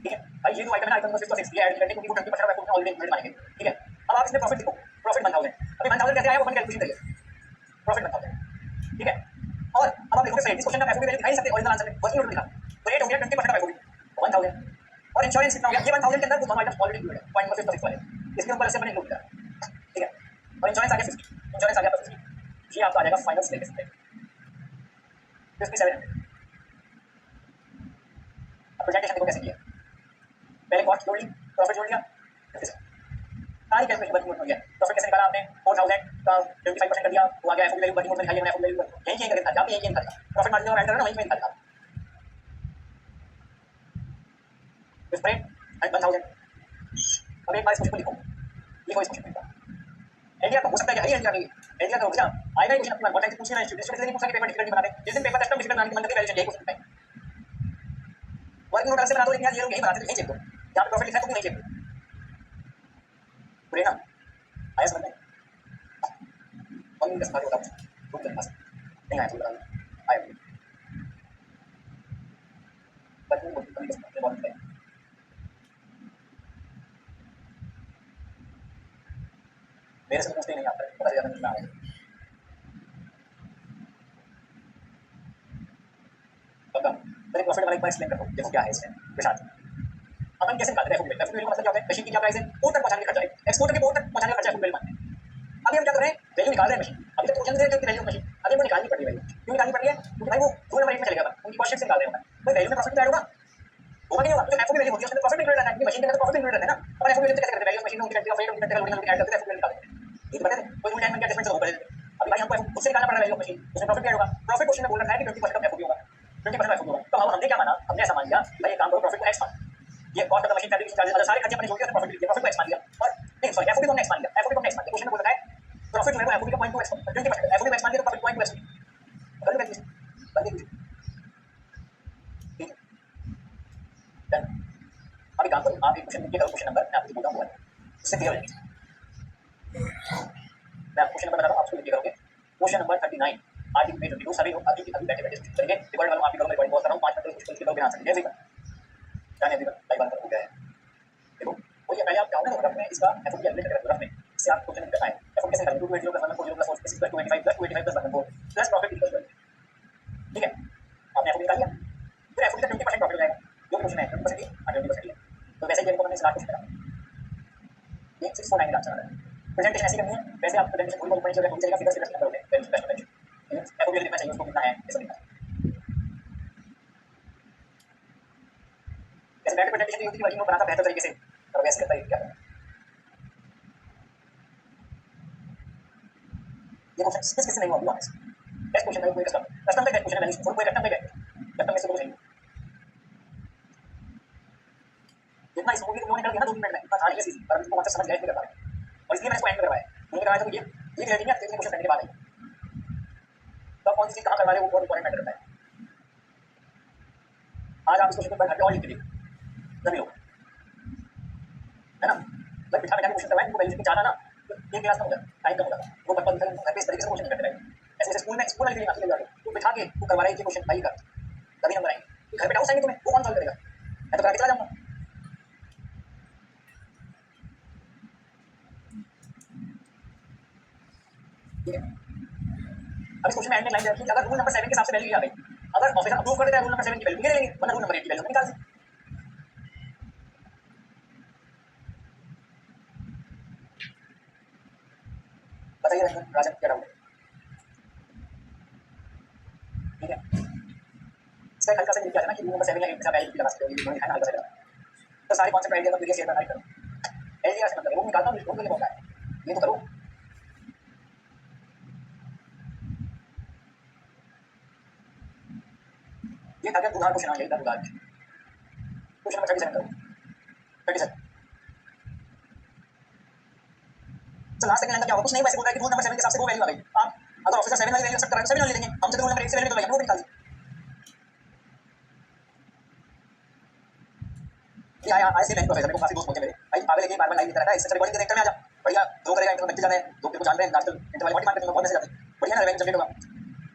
ठीक है भाई ये जो आइटम है ना आइटम नंबर 6 ये ऐड करने को 20% ऑफ एफओबी ऑलरेडी इंक्लूड मानेंगे ठीक है अब आप इसमें प्रॉफिट लिखो प्रॉफिट 1000 अभी कैसे आया वो अपन कैलकुलेशन करिए, प्रॉफिट 1000, ठीक है। और अब आप लिखोगे फ्रेंड, इस क्वेश्चन में एफओबी वैल्यू दिखा नहीं सकते ओरिजिनल आंसर में, वर्किंग नोट लिखा, तो रेट हो गया 20% ऑफ एफओबी 1000, और इंश्योरेंस कितना हो गया, ये 1000 के अंदर वो दोनों आइटम्स ऑलरेडी इंक्लूडेड है, पॉइंट नंबर 6 वाले, इसके ऊपर से मैंने इंक्लूड किया, ठीक है। और इंश्योरेंस आ गया 50, इंश्योरेंस आ गया 50, ये आपका आ जाएगा फाइनल स्टेटस पे 5700। अब प्रेजेंटेशन देखो कैसे किया, पहले कॉस्ट जोड़ ली, प्रॉफिट जोड़ लिया, सारी कैलकुलेशन वर्किंग नोट में गया, प्रॉफिट कैसे निकाला आपने 4000 का 25% कर दिया, वो आ गया एफओबी वैल्यू वर्किंग नोट में दिखाई, एफओबी वैल्यू यही चेंज करके था, यही चेंज करता, प्रॉफिट मार्जिन ऐड करना वहीं पे निकालता, स्प्रेड एंड 1000। अब एक बार इस क्वेश्चन को लिखो, लिखो इस क्वेश्चन को, एनडीआर का हो सकता है कि एनडीआर नहीं, एनडीआर का हो गया आएगा क्वेश्चन अपना बहुत टाइम से पूछना है, स्टूडेंट से नहीं पूछा कि पेपर डिफिकल्ट नहीं बनाते, जिस दिन पेपर कस्टम डिफिकल्ट बनाने की मन करती है वैल्यूएशन यही क्वेश्चन है, वर्किंग नोट अलग से बना दो, लेकिन यार ये लोग यही बनाते हैं, यही चेक दो, यहां पे प्रॉफिट लिखा है तो नहीं चेक दो, पूरे ना आया समझ में, और नहीं दस बार होता है बहुत पास नहीं आया तो बता आया वर्किंग नोट कभी दस बार बहुत है, मेरे से पूछते नहीं आता है, पता ज्यादा नहीं आता, पता मेरे प्रॉफिट वाला एक बार एक्सप्लेन करो, देखो क्या है इसमें विशाल, अपन कैसे निकालते हैं एफओबी वैल्यू, एफओबी का मतलब क्या होता है, मशीन की क्या प्राइस है, पोर्ट तक पहुंचाने का खर्चा है, एक्सपोर्टर के पोर्ट तक पहुंचाने का खर्चा एफओबी वैल्यू मानते हैं। अभी हम क्या कर रहे हैं, वैल्यू निकाल रहे हैं मशीन, अभी तक क्वेश्चन दे रहे थे वैल्यू मशीन, अभी हमें निकालनी पड़ी है वैल्यू, क्यों निकालनी पड़ी है, क्योंकि भाई वो 2 नंबर 1 में चलेगा, उनकी कॉस्ट शीट से निकाल रहे हैं, भाई वैल्यू में प्रॉफिट ऐड होगा, होगा नहीं होगा, तो एफओबी वैल्यू होती है उसमें प्रॉफिट इंक्लूडेड रहता है, मशीन के अंदर प्रॉफिट इंक्लूडेड रहता है ना, अपन एफओबी वैल्यू कैसे करते हैं, वैल्यू मशीन में उनकी कंट्री ऑफ रेट उनकी कंट्री का लोडिंग ऐड करते हैं, एफओबी निकालते हैं, ये तो पता है कोई टाइम में क्या डिफरेंस होगा, अभी भाई हमको खुद से निकालना पड़ रहा है वैल्यू मशीन, उसमें प्रॉफिट ऐड होगा, प्रॉफिट क्वेश्चन में बोल रखा है कि 20% ऑफ एफओबी होगा, 20% ऑफ एफओबी होगा, तो अब हमने क्या माना, हमने ऐसा मान लिया भाई ये काम करो, प्रॉफिट को एक्स मान, ये cost of the machine fabrication charges सारे खर्चे अपने जोड़ दिए, प्रॉफिट लिख दिया, प्रॉफिट को एक्स मान लिया, और नहीं सॉरी एफओबी को हमने एक्स मान लिया, एफओबी को हमने एक्स मान लिया, क्वेश्चन में बोल रखा है प्रॉफिट जो है वो एफओबी का 0.2 एक्स 20%, एफओबी को एक्स मान लिया तो प्रॉफिट 0.2 एक्स, कर लो कैलकुलेशन, कर दीजिए, ठीक है डन। अभी काम करो, आप एक क्वेश्चन लिखिए, क्वेश्चन नंबर मैं आपको बोलता हूँ, उससे क्लियर हो जाएगी, मैं क्वेश्चन नंबर बता रहा हूँ, आप उसको लिखिए करोगे, क्वेश्चन नंबर 39 आर्टिकल 22 सभी लोग अभी बैठे बैठे करेंगे, रिकॉर्ड वालों आप भी करो, मैं रिकॉर्ड बहुत कर रहा हूँ, 5 मिनट कुछ लिखोगे आंसर जैसे जाने अभी लाइव बात करो क्या है, देखो वो ये पहले आप क्या होगा रफ में इसका एफओबी कैलकुलेट करें, रफ में इससे आप क्वेश्चन लिख पाएं, एफओबी कैसे निकालेंगे, 280 plus 140 plus 46 plus 285 plus 285 plus 140 plus profit equal, ठीक है, आपने एफओबी निकाल लिया, फिर एफओबी का 20% प्रॉफिट हो जाएगा, जो क्वेश्चन है 20% ही 20% ही, तो वैसे ही इनको मैंने स्टार्ट करा, ये 649 का आंसर आ रहा है, प्रेजेंटेशन ऐसी करनी है, वैसे आप प्रेजेंटेशन पूरी पूरी चलेगा, फिगर्स फिगर्स फिगर्स करोगे, वैल्यू बेस्ट बेस्ट एफओबी लिखना चाहिए, उसको कितना है ऐसा लिखना है, ऐसे बैठ प्रेजेंटेशन की होती है, वर्किंग बनाता बेहतर तरीके से, और वैसे करता है क्या ये क्वेश्चन किस किस नहीं हुआ ऑनेस्ट, बेस्ट क्वेश्चन है कोई कस्टम कस्टम पे क्वेश्चन है, वैल्यू कोई कस्टम पे गए, कस्टम में से तो सही जितना इस मूवी को निकल गया ना 2 मिनट में, इतना था नहीं सीधी, पर इसको कॉन्सेप्ट समझ गए इसलिए कर पाए, और इसलिए मैंने इसको एंड में करवाया, मैंने करवाया तो ये क्लियरिटी है, क्वेश्चन करने के बाद आई, तब कौन सी चीज कहाँ करवा रहे हो वो बहुत इंपॉर्टेंट मैटर करता है, आज आप इस क्वेश्चन पर घर पे और लिख लीजिए सभी लोग, है ना, भाई बिठा बिठा के क्वेश्चन करवाएं, वैल्यू के ज्यादा ना तो एक क्लास कम हो जाता, टाइम कम हो जाता, वो बचपन घर पे इस तरीके से क्वेश्चन करते रहे, ऐसे स्कूल में स्कूल वाली फीलिंग आती है, तू बिठा के तू करवा रही है क्वेश्चन भाई कर, तभी नंबर आएंगे, घर पे डाउट आएंगे तुम्हें, वो कौन सॉल्व करेगा, मैं तो करा के चला जाऊंगा, ठीक है। अब इस क्वेश्चन में एंड में लाइन रखी, अगर रूल नंबर 7 के हिसाब से वैल्यू आ गई, अगर ऑफिसर अप्रूव कर देता है रूल नंबर 7 की वैल्यू ले लेंगे, वरना रूल नंबर 8 की वैल्यू निकाल दें, बताइए राजन क्या डाउट है, ठीक है, इसका हल्का सा लिख दिया ना कि रूल नंबर 7 या 8 के साथ वैल्यू लगा सकते हो, ये लिखा है हल्का सा, तो सारे कॉन्सेप्ट आइडिया का वीडियो शेयर करना करो, आइडिया से मतलब वो निकालता हूं लिखो, ये होता है, ये तो करो, ये था क्या उदाहरण क्वेश्चन, यही था उदाहरण क्वेश्चन नंबर 37 करो, 37 तो लास्ट सेकंड क्या होगा, कुछ नहीं, वैसे बोल रहा है कि रूल नंबर 7 के हिसाब से वो वैल्यू आ गई, आप अगर ऑफिसर 7 वाली वैल्यू एक्सेप्ट कर रहे हो 7 वाली ले लेंगे, हमसे तो रूल नंबर 8 से वैल्यू निकल गई, वो निकाल दी, ये आया ऐसे नहीं प्रोफेसर, मेरे को काफी दोस्त बोलते मेरे भाई पागल है कि बार-बार लाइव देता रहता है, इससे अच्छा रिकॉर्डिंग देखते में आ जा, भैया जो करेगा इंटर बनते जाना है, लोग तेरे को जान रहे हैं आजकल, इंटर वाले बॉडी मार्केट में बहुत मैसेज आते हैं, बढ़िया ना रेवेन्यू जनरेट होगा,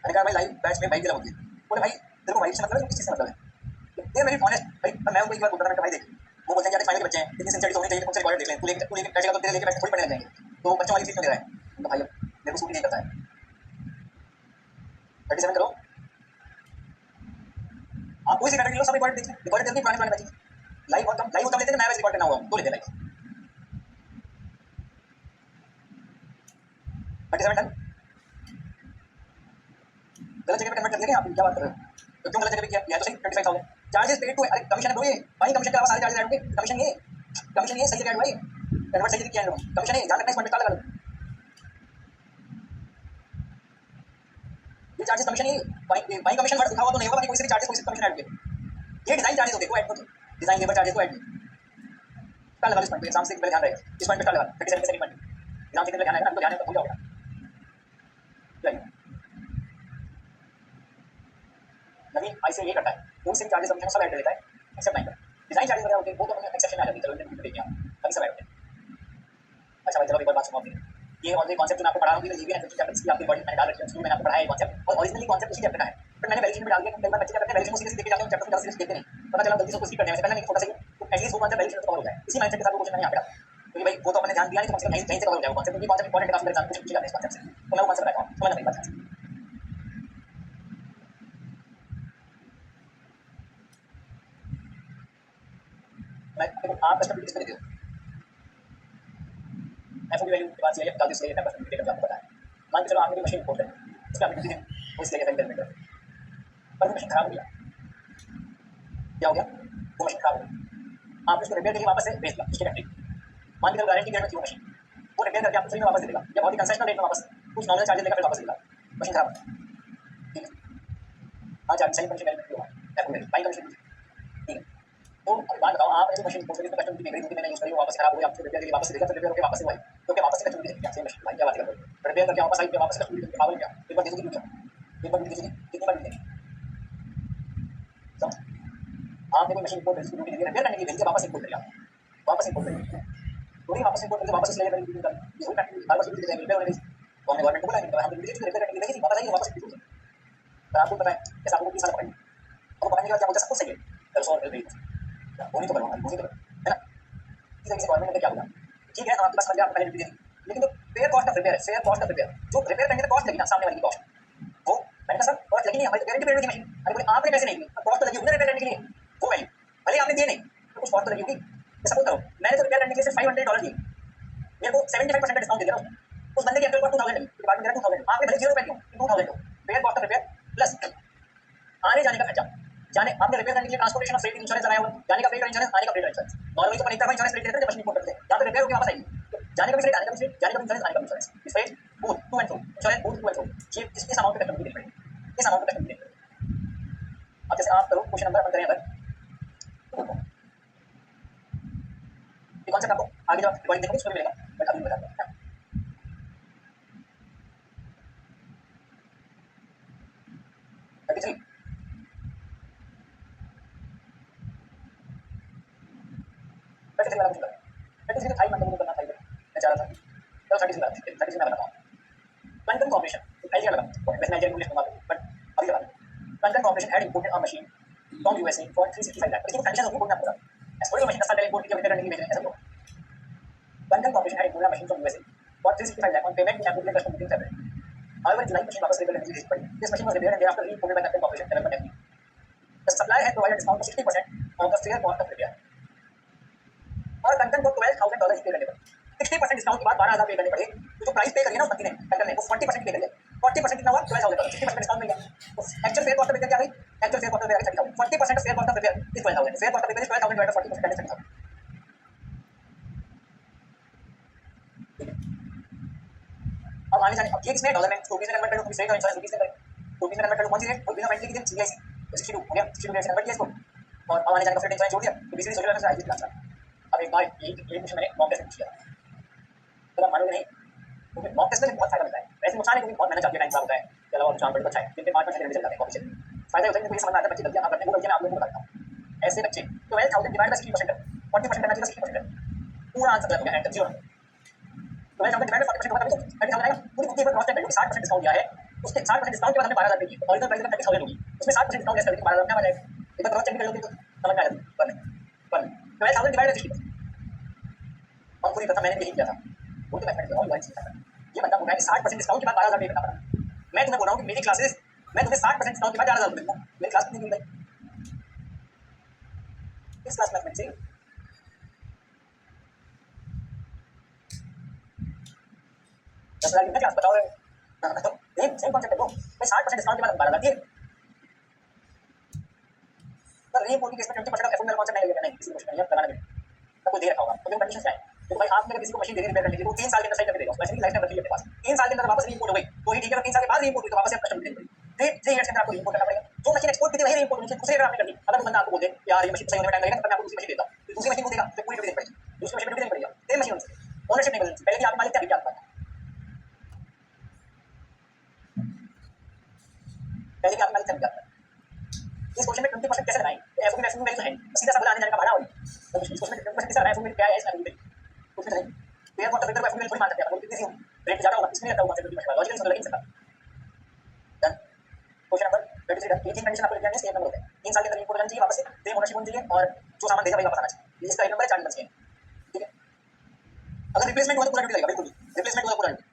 मैंने कहा भाई लाइव बैच में भाई की लगती है, बोले भाई तेरे को वाइफ से मतलब है, किस चीज से मतलब है, ये मेरी ऑनेस्ट भाई, मैं उनको एक बार बोल रहा था भाई देख, वो बोलते हैं यार फाइनल के बच्चे हैं, इतनी सिंसियरिटी होनी चाहिए, उनसे रिकॉर्ड देख लें, तू लेके बैठेगा तो तेरे लेके बैठ थोड़ी पढ़ने लग जाएंगे, तो बच्चों वाली चीज क्यों ले रहा है, तो भाई मेरे को सूट नहीं करता है। 37 करो। आप कोई सी कैटेगरी लो, सब रिकॉर्ड देखिए, रिकॉर्ड करके पुराने बैचेस लाइव और कम लेते हैं, नया बैच रिकॉर्ड करना होगा तो लेते हैं लाइव। 37 डन। गलत जगह पे कन्वर्ट कर दिया क्या आप? क्या बात कर रहे हो? तो क्यों गलत जगह पे किया? या तो सही 25,000 चार्जेस पेड टू, अरे कमीशन है ब्रो, ये भाई कमीशन के अलावा सारे चार्जेस ऐड होंगे। कमीशन ये सही जगह ऐड हुआ है, कन्वर्ट सही किया है लोगों। कमीशन है, ध्यान रखना, इस पॉइंट पे लगा लो। ये चार्जेस कमीशन, ये भाई कमीशन वर्ड लिखा हुआ तो नहीं होगा, कोई से चार्जेस, कोई से कमीशन ऐड किए। ये डिजाइन चार्जेस हो, देखो ऐड करो, डिजाइन लेबर चार्जेस को ऐड कर लगा इस पॉइंट पे, एग्जाम से पहले ध्यान रहेगा इस पॉइंट पे लगा 37 के सेकंड पॉइंट एग्जाम से पहले ध्यान रहेगा, हमको ध्यान है तो भूल जाओगे। नवीन ऐसे ये करता है, कोई से चार्जेस कमीशन सब ऐड कर देता है एक्सेप्ट नहीं करता। डिजाइन चार्जेस वगैरह होते हैं वो तो अपने एक्सेप्शन आ जाती है, चलो इनको देखिए अभी सब ऐड होते हैं। अच्छा भाई चलो एक और बात सुनो आपने, ये ऑलरेडी कॉन्सेप्ट जो मैं आपको पढ़ा रहा हूँ, ये भी है चैप्टर्स की आपकी बॉडी मैंने डाल रखी है, शुरू में मैंने आपको पढ़ाया है कॉन्सेप्ट, और ओरिजिनली कॉन्सेप्ट उसी चैप्टर का है, बट मैंने वैल्यूएशन में डाल दिया। कई बार बच्चे क्या करते हैं, वैल्यूएशन को सीधे देख के जाते हैं, चैप्टर को ज्यादा सीरियस देखते नहीं, पता चला गलती से कुछ भी करने में पहले नहीं थोड़ा सा तो एटलीस्ट वो कॉन्सेप्ट वैल्यूएशन तो कवर हो जाए। इसी माइंडसेट के साथ वो क्वेश्चन मैंने यहाँ पे डाला, क्योंकि भाई वो तो अपने ध्यान दिया नहीं तो कम से कम यहीं से कवर हो जाए वो कॉन्सेप्ट, क्योंकि कॉन्सेप्ट इंपॉर्टेंट है काफी, एग्जाम कुछ पूछेगा इस कॉन्सेप्ट से, तो मैं वो कॉन्सेप्ट बताता हूँ, समझना मेरी बात। मैं आप कस्टमर किस पे देते हो, एफओबी वैल्यू के बाद से डाल दिया, मैं कस्टमर देकर आपको बताया। मान के चलो आपने मशीन इंपोर्ट करी, उसका आपने ड्यूटी दी, वो इसलिए एफएम कर पर मशीन खराब हो गया, क्या हो गया, वो मशीन खराब हो गई, आपने उसको रिपेयर करके वापस से भेज दिया उसके फैक्ट्री। मान के चलो गारंटी पीरियड में थी वो मशीन, वो रिपेयर करके आपको फ्री में वापस दे देगा या बहुत ही कंसेशनल रेट में वापस, कुछ नॉर्मल चार्जेस लेकर फिर वापस देगा, मशीन खराब है, ठीक है। हाँ चार्ज सही कमीशन वैल्यू हुआ एफओबी टाइम कमीशन, ठीक है। तो अभी बात बताओ, आपने जो मशीन इंपोर्ट करी, कस्टमर की देख रही थी, मैंने यूज करी, वो वापस खराब हो गई, आपको रिपेयर करके वापस देगा, फिर रिपेयर होकर वापस हुआ है तो क्या वापस से कस्टमर की देखिए सेम मशीन, भाई क्या बात कर रहे हो, रिपेयर करके वापस आई, वापस कस्टमर की देखिए पागल क्या, एक बार दे दोगे क्यों, एक बार दे दोगे कितनी बार देंगे, समझ। आपने कोई मशीन इंपोर्ट ड्यूटी दी, रिपेयर करने के लिए भेजी, वापस इंपोर्ट करिए, वापस इंपोर्ट करिए, थोड़ी वापस इंपोर्ट करके वापस ले जाकर ड्यूटी कर, ये वही फैक्ट्री बार बार ड्यूटी देंगे, रिपेयर होने गई तो हमने गवर्नमेंट को बोला कि हम ड्यूटी रिपेयर करने के लिए भेजी, वापस आइए वापस ड्यूटी, पर आपको पता है जैसे आपको 30 साल पकड़ी, आपको पकड़ने के बाद क्या बोलते हैं, सब कुछ सही है, चलो 100 रुपये भेज, वो नहीं तो करवाऊंगा, वो नहीं तो है ना, इस तरीके से गवर्नमेंट ने क्या बोला, ठीक है आपके पास समझ गया, आपको पहले ड्यूटी देनी, लेकिन जो फेयर कॉस्ट ऑफ रिपेयर है, फेयर कॉस्ट ऑफ रिपेयर, जो रिपेयर करने का कॉस्ट लगी ना सामने वाले की कॉस्ट, वो मैंने कहा सर कॉस्ट लगी नहीं, हमारी तो गारंटी पीरियड की मशीन, अरे बोले आपने पैसे नहीं दिए, कॉस्ट तो लगी होगी रिपेयर करने के लिए, वो वैल्यू भले आपने दिए नहीं तो कुछ कॉस्ट तो लगी होगी। सपोज करो मैंने तो रिपेयर करने के लिए सिर्फ $500 दिए, मेरे को 75% डिस्काउंट दे दिया उस बंदे की एक्चुअल कॉस्ट 2000 लगी, डिपार्टमेंट दे रहा 2000, आपने भले 0 रुपए दिए 2000 दो, fair cost of repair plus आने जाने का खर्चा, जाने आपने रिपेयर करने के लिए ट्रांसपोर्टेशन ऑफ फ्रेट इंश्योरेंस लगाया हुआ, जाने का फ्रेट का इंश्योरेंस, आने का फ्रेट का इंश्योरेंस, नॉर्मली तो अपन एक तरफा इंश्योरेंस लेते हैं मशीन इंपोर्ट करते हैं, या तो रिपेयर होकर वापस आएगी तो जाने का भी फ्रेट, आने का भी फ्रेट, जाने का भी इंश्योरेंस, आने का भी इंश्योरेंस, इस freight both to and fro insurance, both to and fro, ये इस अमाउंट पे कस्टमर की देनी पड़ेगी, इस अमाउंट पे कस्टमर की देनी पड़ेगी। अब जैसे आप करो क्वेश्चन नंबर अपन करें अगर, ये कॉन्सेप्ट आपको आगे जब रिकॉर्डिंग देखोगे उसमें मिलेगा, बट अभी बताता हूं 33 33 वाला क्वेश्चन, 33 था ही मतलब वो करना था, मैं चाह रहा था चलो 33 वाला 33 मैं बताता हूं। कंकन कॉर्पोरेशन आइडिया लगा, वैसे मैं इंग्लिश में बट अभी बता, Konkan corporation had imported a machine from USA for 365 lakh, इसकी कंडीशन होगी बोलना पूरा ऐसा थोड़ी मशीन 10 साल पहले इंपोर्ट किया, रिपेयर करने के लिए भेज रहे हैं ऐसा। Konkan corporation had imported a machine from USA for 365 lakh on payment in appropriate custom meeting fabric, however July machine वापस रिपेयर करने के लिए भेज पड़ी, this machine was repaired and thereafter re-imported by Konkan corporation development MD, the supplier had provided discount of 60% on the fair cost of repair, और कंकन को $12,000 पे करने पड़े, 60% डिस्काउंट के बाद 12,000 पे करने पड़े, तो जो प्राइस पे करी है ना उस बंदी ने कंकन ने वो 40% पे करी है, 40% कितना हुआ $12,000, 60% डिस्काउंट मिल गया, तो actual fair cost of repair क्या गई, actual fair cost of repair 30,000, 40% of fair cost of repair is 12,000, fair cost of repair is 12,000 divided 40% that is 30,000। अब आने जाने अब ये किसने डॉलर में रुपीस में कन्वर्ट कर दो, रुपीस रेट और इंश्योरेंस रुपीस में करें, रुपीस में कन्वर्ट कर दो, कौन सी रेट, रुपीस में मेंटली की दिन सीआईसी 62 हो गया, 62 रेट से कन्वर्ट किया इसको, और अब आने जाने का फिर इंश्योरेंस जोड़ दिया तो बीसीडी सोल्यूशन से आईजी क्लास। अब एक बार ये क्वेश्चन मैंने मॉक टेस्ट किया, तो आप मानोगे नहीं, क्योंकि मॉक टेस्ट में बहुत फायदा मिलता है, वैसे नुकसान है क्योंकि बहुत मेहनत जाती है, टाइम खराब होता है, इसके अलावा नुकसान बड़ा अच्छा है, दिन में 5 घंटे चल जाते हैं कॉपी से, फायदा होता है कि समझ में आता है बच्चे गलतियां करते हैं, वो गलतियां आप लोगों को बताता हूं। ऐसे बच्चे 12,000 डिवाइड बाय 60%, 40% करना चाहिए, 60% पूरा आंसर गलत हो गया, एंटर 0। तो मैं चाहूंगा डिवाइड 40% होगा तभी तो 30,000 आएगा, पूरी बुक के ऊपर क्रॉस चेक करिए 60% डिस्काउंट दिया है, उसके 60% डिस्काउंट के बाद हमें 12,000 की ओरिजिनल प्राइस 30,000 होगी, उसमें 60% डिस्काउंट लेस करके 12,000 क्या आ जाएगा, एक बार क्रॉस चेक कर लोगे तो समझ में आ जाएगा। पर 12,000 डिवाइड बाय 60%, और पूरी कथा मैंने यही किया था, वो तो मैथमेटिक्स और यूआई सीखा था, ये बंदा रहा है 60% डिस्काउंट के बाद 12,000 पे करना पड़ा। मैं तुम्हें बोल रहा हूँ कि मेरी क्लासेस मैं तुम्हें 60% डिस्काउंट के बाद 11,000 रुपये दूंगा। मेरी क्लास कितनी दी भाई? किस क्लास में से 10,000 की क्लास बताओ। तो सेम कॉन्सेप्ट है वो। मैं 60% डिस्काउंट के बाद 12,000 दिए। सर ये बोल के इसमें 20% का एफएमएल कॉन्सेप्ट नहीं लगेगा, नहीं किसी को नहीं लगाना नहीं। सब कुछ दे रखा होगा तो जो कंडीशन क्या है? तो भाई आपने किसी को मशीन दे दी रिपेयर करने के लिए, वो 3 साल के अंदर सही करके देगा। वैसे भी लाइफ टाइम रखी है अपने पास। 3 साल के अंदर वापस रीइंपोर्ट हो गई तो ही ठीक है, 3 साल के बाद रीइंपोर्ट हुई तो वापस से कस्टमर देंगे। 3 इयर्स के अंदर आपको रीइंपोर्ट करना पड़ेगा। जो मशीन एक्सपोर्ट की थी वही रीइंपोर्ट होनी चाहिए। दूसरी अगर आपने कर दी, अगर वो बंदा आपको बोले यार ये मशीन सही होने में टाइम लगेगा तो मैं आपको दूसरी मशीन देता हूं, तो दूसरी मशीन को देगा तो पूरी ड्यूटी देनी पड़ेगी। दूसरी मशीन ड्यूटी देनी पड़ेगी। सेम मशीन होनी चाहिए, ओनरशिप नहीं बदलनी। पहले की आप मालिक थे, अभी क्या आपका है? पहले की आप मालिक थे, अभी क्या आपका है? इस क्वेश्चन में 20% कैसे लगाएं? एफओ में वैल्यू तो है नहीं, सीधा सा आने जाने का भाड़ा हो गया। तो इस क्वेश्चन में 20% कैसे लगाएं? एफओ में क्या है इसका नहीं कुछ नहीं। तो यार कॉन्ट्रैक्टर को एफओ में थोड़ी मान सकते हैं, कितनी सी रेट ज्यादा होगा इसमें लगता होगा कॉन्ट्रैक्टर की लॉजिकली समझ लग नहीं सकता। डन। Question number 33 done. ये तीन कंडीशन आपको लिखनी है, सेम नंबर होते हैं। 3 साल के अंदर इनपुट करना चाहिए, वापस से सेम ओनरशिप होनी चाहिए और जो सामान भेजा वही वापस आना चाहिए। इसका एक नंबर है, 4 नंबर चाहिए। ठीक है। अगर रिप्लेसमेंट हुआ तो पूरा ड्यूटी लगेगा, बिल्कुल रिप्लेसमेंट हुआ तो पूरा ड्यूटी।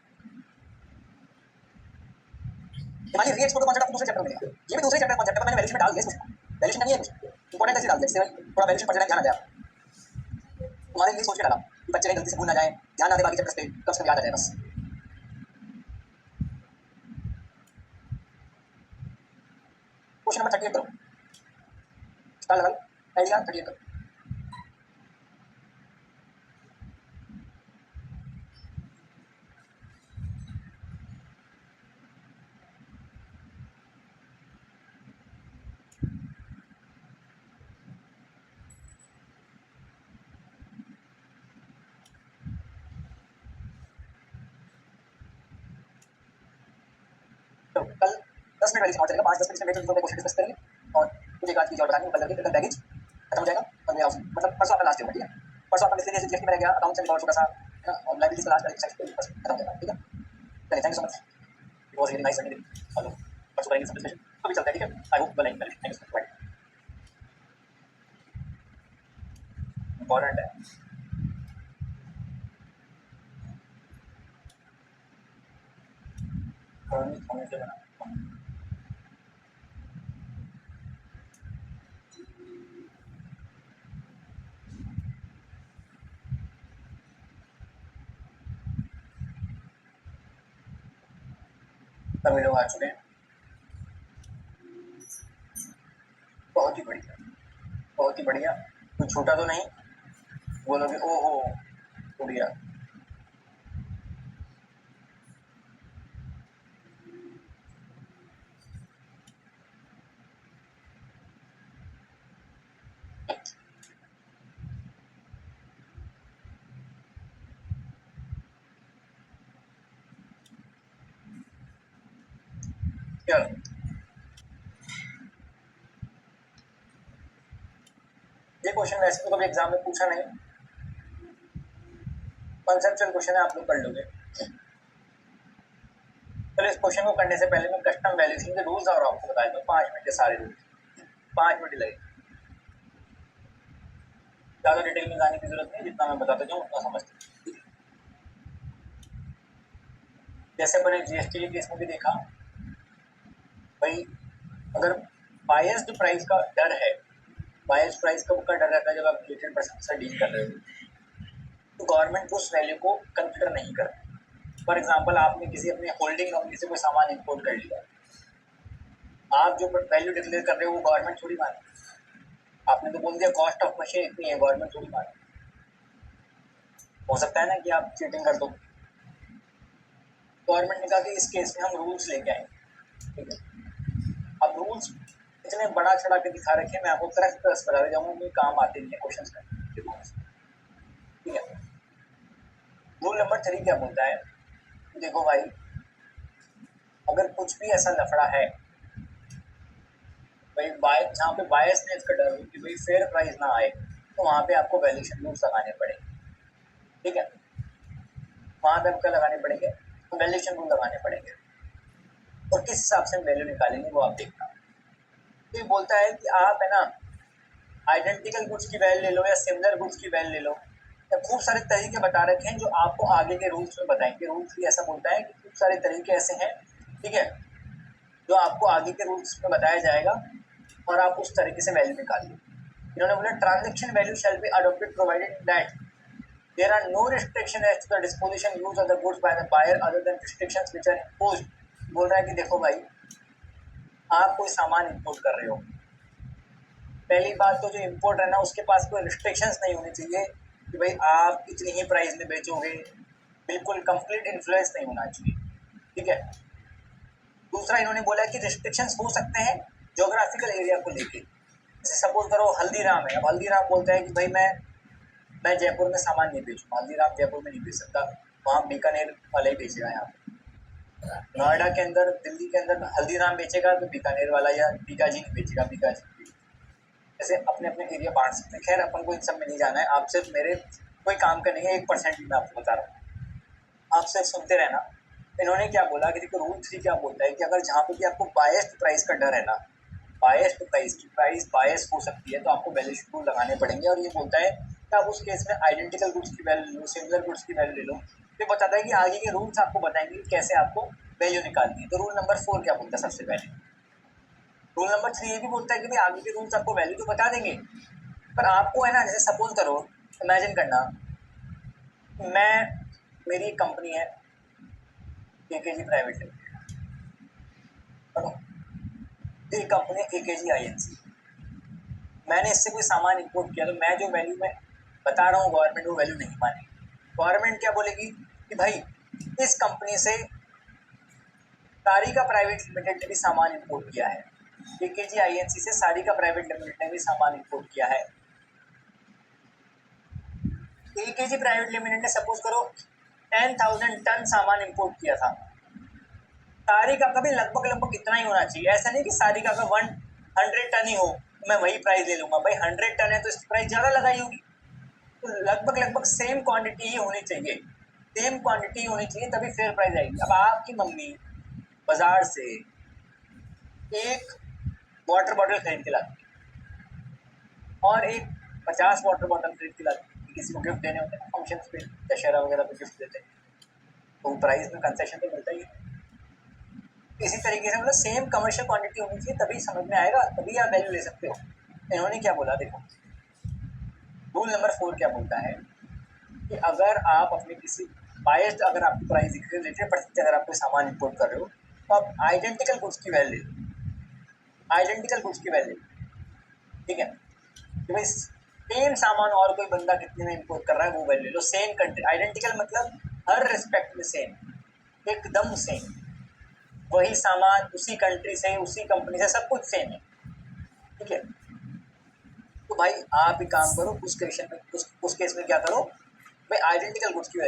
हमारी री एक्सपोर्ट कॉन्सेप्ट आपको दूसरे चैप्टर में मिलेगा। ये भी दूसरे चैप्टर कॉन्सेप्ट है, मैंने वैल्यूएशन में डाल दिया इसमें। वैल्यूएशन नहीं है कुछ इंपॉर्टेंट ऐसे डाल दिया, इससे थोड़ा वैल्यूएशन पर ध्यान आ जाए। तुम्हारे लिए सोच के डाला कि बच्चे कहीं गलती से भूल ना जाए, ध्यान ना दे बाकी चैप्टर्स पे, कम से कम याद आ जाए बस। क्वेश्चन नंबर 38 करो। स्टार लेवल आइडिया 38 करो। तो कल 10 मिनट वाली समाप्त चलेगा, 5-10 मिनट में क्वेश्चन डिस्कस करेंगे और कुछ एक आध चीज और बतानी कल करके, कल बैगेज खत्म हो जाएगा और मेरा मतलब परसों आपका लास्ट डे होगा। ठीक है, परसों आपका मिस्त्री जीएसटी में रह गया, अकाउंट से छोटा सा और लाइब्रेरी का लास्ट सेक्शन खत्म हो जाएगा। ठीक है, चलिए thank you so much, it was really nice meeting. Hello, परसों करेंगे सब डिस्कशन, अभी चलते हैं। ठीक है, I hope well thank you so much, important है। होने से बना सभी लोग आ चुके हैं, बहुत ही बढ़िया, बहुत ही बढ़िया। कुछ छूटा तो नहीं? बोलोगे ओहो टूट गया। चलो ये क्वेश्चन वैसे तो कभी एग्जाम में पूछा नहीं, कॉन्सेप्चुअल क्वेश्चन है, आप लोग कर लोगे। चलो इस क्वेश्चन को करने से पहले मैं कस्टम वैल्यूएशन के रूल्स और आपको बता दूं। 5 मिनट के सारे रूल्स, 5 मिनट लगे, ज़्यादा डिटेल में जाने की जरूरत नहीं, जितना मैं बताता जाऊँ उतना समझते। जैसे अपने जीएसटी के केस में भी देखा भाई, अगर बायस्ड प्राइस का डर है, बायस्ड प्राइस का डर रहता है जब आप रिलेटेड पर्सन से डील कर रहे हो, तो गवर्नमेंट उस वैल्यू को कंसिडर नहीं करती। फॉर एग्जाम्पल आपने किसी अपने होल्डिंग कंपनी से कोई सामान इंपोर्ट कर लिया, आप जो वैल्यू डिक्लेयर कर रहे हो वो गवर्नमेंट थोड़ी माने। आपने तो बोल दिया कॉस्ट ऑफ मशीन इतनी है, गवर्नमेंट थोड़ी माने। हो सकता है ना कि आप चीटिंग कर दो। गवर्नमेंट ने कहा कि इस केस में हम रूल्स लेके आएंगे। ठीक है, अब रूल्स इतने बड़ा चढ़ा के दिखा रखे, मैं आपको तरह तरह बता जाऊंगा कि काम आते नहीं है क्वेश्चन में। ठीक है, रूल नंबर 3 क्या बोलता है? देखो भाई, अगर कुछ भी ऐसा लफड़ा है भाई, जहाँ पे बायसनेस का डर हो कि भाई फेयर प्राइस ना आए, तो वहाँ पे आपको वैल्यूएशन रूल्स लगाने पड़ेंगे। ठीक है, वहाँ पे आपको लगाने पड़ेंगे, वैल्यूएशन रूल लगाने पड़ेंगे और किस हिसाब से वैल्यू निकालेंगे वो आप देखना। तो ये बोलता है कि आप है ना आइडेंटिकल गुड्स की वैल्यू ले लो या सिमिलर गुड्स की वैल्यू ले लो खूब सारे तरीके बता रखे हैं जो आपको आगे के रूल्स में बताएंगे। रूल्स भी ऐसा बोलता है कि खूब सारे तरीके ऐसे हैं, ठीक है, जो आपको आगे के रूल्स में बताया जाएगा और आप उस तरीके से वैल्यू निकालिए। इन्होंने बोला transaction value shall be adopted provided that there are no restriction as to the disposition use of the goods by the buyer other than restrictions which are imposed. बोल रहा है कि देखो भाई, आप कोई सामान इंपोर्ट कर रहे हो, पहली बात तो जो इम्पोर्ट है ना उसके पास कोई रिस्ट्रिक्शंस नहीं होनी चाहिए कि भाई आप इतनी ही प्राइस में बेचोगे, बिल्कुल कंप्लीट इन्फ्लुएंस नहीं होना चाहिए, ठीक है। दूसरा इन्होंने बोला कि रिस्ट्रिक्शंस हो सकते हैं ज्योग्राफिकल एरिया को लेके। जैसे सपोज करो हल्दीराम है, अब हल्दीराम बोलता है कि भाई मैं जयपुर में सामान नहीं बेचूंगा, हल्दीराम जयपुर में नहीं बेच सकता, वहाँ बीकानेर वाला ही बेचेगा। यहाँ नोएडा के अंदर, दिल्ली के अंदर हल्दीराम बेचेगा तो बीकानेर वाला या बीकाजी नहीं बेचेगा, बीकाजी। ऐसे अपने अपने एरिया बांट सकते हैं। खैर अपन को इन सब में नहीं जाना है, आप सिर्फ मेरे कोई काम का नहीं है, 1% मैं आपको बता रहा हूँ, आप सिर्फ सुनते रहना। इन्होंने क्या बोला कि देखो रूल 3 क्या बोलता है कि अगर जहाँ पे भी आपको बायस्ड प्राइस का डर है ना, बायस्ड प्राइस की प्राइस बायस हो सकती है, तो आपको वैल्यूएशन रूल लगाने पड़ेंगे। और ये बोलता है कि आप उस केस में आइडेंटिकल गुड्स की वैल्यू लो, सिमिलर गुड्स की वैल्यू ले लो। फिर बताता है कि आगे के रूल्स आपको बताएंगे कि कैसे आपको वैल्यू निकालनी है। तो रूल नंबर 4 क्या बोलता है सबसे पहले, रूल नंबर 3 ये भी बोलता है कि भाई आगे के रूल्स आपको वैल्यू तो बता देंगे, पर आपको है ना, जैसे सपोज करो, इमेजिन करना, मेरी एक कंपनी है केकेजी प्राइवेट लिमिटेड, एक कंपनी है केकेजी आईएनसी, मैंने इससे कोई सामान इंपोर्ट किया, तो मैं जो वैल्यू में बता रहा हूँ गवर्नमेंट वो वैल्यू नहीं मानेगी। गवर्नमेंट क्या बोलेगी कि भाई इस कंपनी से सारिका प्राइवेट लिमिटेड ने भी सामान इंपोर्ट किया है, केकेजी आईएनसी से सारिका प्राइवेट लिमिटेड ने भी सामान इंपोर्ट किया है। केकेजी प्राइवेट लिमिटेड ने सपोज करो 10,000 टन सामान इंपोर्ट किया था, सारिका का भी लगभग इतना ही होना चाहिए। ऐसा नहीं कि सारिका का 100 टन ही हो मैं वही प्राइस ले लूंगा, भाई 100 टन है तो इसकी प्राइस ज़्यादा लगाई होगी। तो लगभग सेम क्वांटिटी ही होनी चाहिए, सेम क्वांटिटी होनी चाहिए, तभी फेयर प्राइस आएगी। अब आपकी मम्मी बाजार से एक वाटर बॉटल खरीद के लाती और एक 50 वाटर बॉटल खरीद के लाती, किसी को गिफ्ट देने होते हैं फंक्शन पे, दशहरा वगैरह पे गिफ्ट देते हैं, तो प्राइस में कंसेशन तो मिलता ही है। इसी तरीके से मतलब सेम कमर्शियल क्वांटिटी होनी चाहिए, तभी समझ में आएगा, तभी आप वैल्यू ले सकते हो। इन्होंने क्या बोला देखो, रूल नंबर 4 क्या बोलता है कि अगर आप अपने किसी बायस्ड, अगर आपकी प्राइस दिख रही है रिलेटेड परसेंट, अगर आप कोई सामान इंपोर्ट कर रहे हो तो आप आइडेंटिकल गुड्स की वैल्यू, आइडेंटिकल गुड्स की वैल्यू, ठीक है, कि भाई सेम सामान और कोई बंदा कितने में इंपोर्ट कर रहा है वो वैल्यू लो। सेम कंट्री, आइडेंटिकल मतलब हर रिस्पेक्ट में सेम, एकदम सेम, वही सामान उसी कंट्री से, उसी कंपनी से, सब कुछ सेम है, ठीक है। तो भाई आप एक काम करो, उस केस में क्या करो भाई, आइडेंटिकल गुड्स की